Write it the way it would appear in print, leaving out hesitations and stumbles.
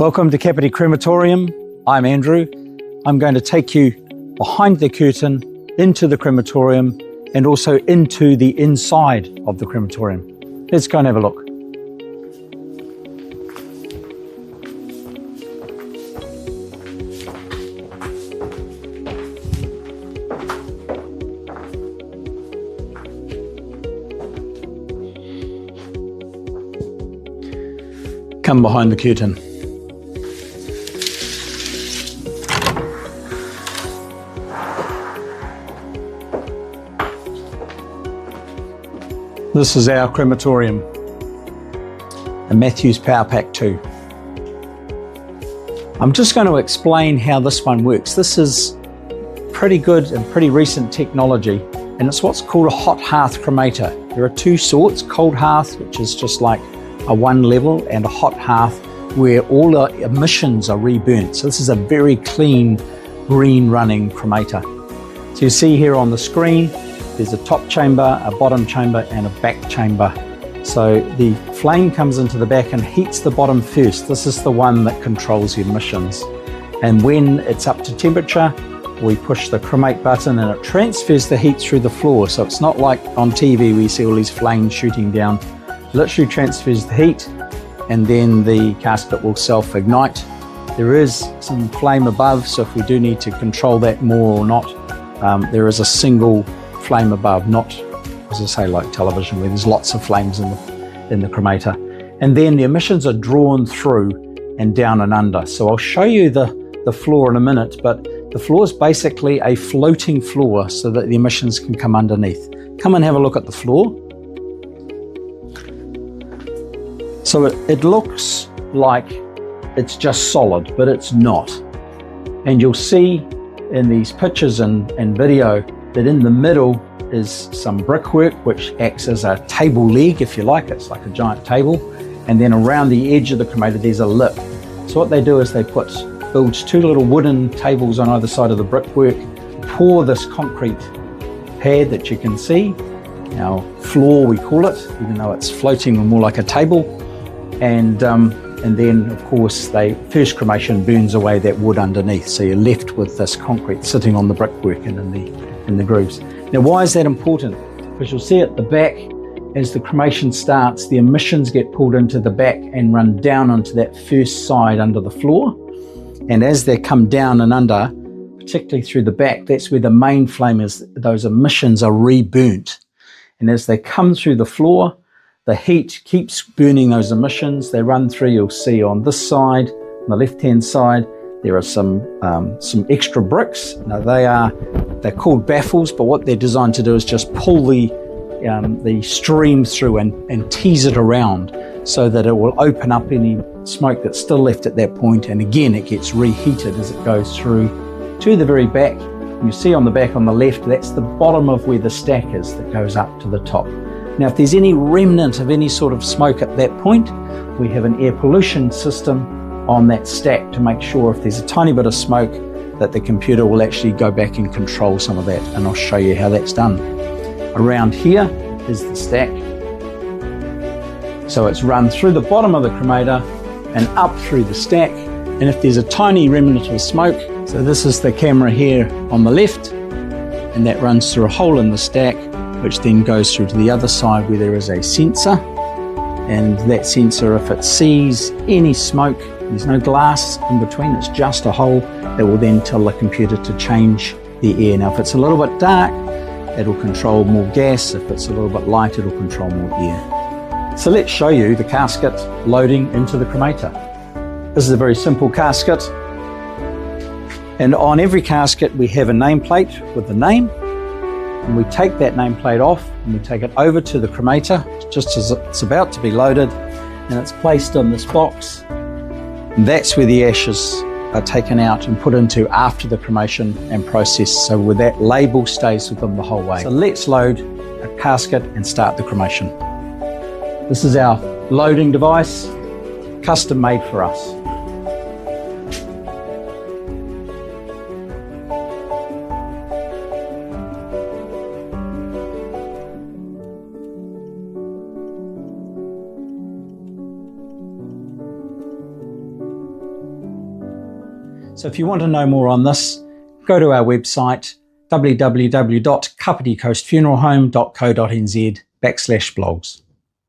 Welcome to Kapiti Crematorium. I'm Andrew. I'm going to take you behind the curtain into the crematorium and also into the inside of the crematorium. Let's go and have a look. Come behind the curtain. This is our crematorium, a Matthews Power Pack 2. I'm just going to explain how this one works. This is pretty good and pretty recent technology, and it's what's called a hot hearth cremator. There are two sorts, cold hearth, which is just like a one level, and a hot hearth where all the emissions are reburnt. So this is a very clean, green running cremator. So you see here on the screen, there's a top chamber, a bottom chamber, and a back chamber. So the flame comes into the back and heats the bottom first. This is the one that controls the emissions. And when it's up to temperature, we push the cremate button and it transfers the heat through the floor. So it's not like on TV where you see all these flames shooting down. It literally transfers the heat, and then the casket will self-ignite. There is some flame above, so if we do need to control that more or not, there is a single flame above, not, as I say, like television where there's lots of flames in the cremator. And then the emissions are drawn through and down and under. So I'll show you the floor in a minute, but the floor is basically a floating floor so that the emissions can come underneath. Come and have a look at the floor. So it looks like it's just solid, but it's not. And you'll see in these pictures and video that in the middle is some brickwork which acts as a table leg, if you like. It's like a giant table. And then around the edge of the cremator there's a lip. So what they do is they build two little wooden tables on either side of the brickwork, pour this concrete pad that you can see, our floor we call it, even though it's floating more like a table. And then of course first cremation burns away that wood underneath, so you're left with this concrete sitting on the brickwork and in the grooves. Now why is that important? Because you'll see at the back, as the cremation starts, the emissions get pulled into the back and run down onto that first side under the floor. And as they come down and under, particularly through the back, that's where the main flame is. Those emissions are reburnt. And as they come through the floor, the heat keeps burning those emissions. They run through, you'll see on this side, on the left-hand side, there are some extra bricks. Now they're called baffles, but what they're designed to do is just pull the stream through and tease it around so that it will open up any smoke that's still left at that point. And again, it gets reheated as it goes through to the very back. You see on the back on the left, that's the bottom of where the stack is that goes up to the top. Now, if there's any remnant of any sort of smoke at that point, we have an air pollution system on that stack to make sure if there's a tiny bit of smoke that the computer will actually go back and control some of that, and I'll show you how that's done. Around here is the stack. So it's run through the bottom of the cremator and up through the stack, and if there's a tiny remnant of smoke, so this is the camera here on the left, and that runs through a hole in the stack, which then goes through to the other side where there is a sensor, and that sensor, if it sees any smoke, there's no glass in between, it's just a hole, that will then tell the computer to change the air. Now if it's a little bit dark, it'll control more gas. If it's a little bit light, it'll control more air. So let's show you the casket loading into the cremator. This is a very simple casket, and on every casket we have a nameplate with the name, and we take that nameplate off and we take it over to the cremator just as it's about to be loaded, and it's placed in this box. And that's where the ashes are taken out and put into after the cremation and processed, so where that label stays with them the whole way. So let's load a casket and start the cremation. This is our loading device, custom made for us. So if you want to know more on this, go to our website www.kapiticoastfuneralhome.co.nz/blogs.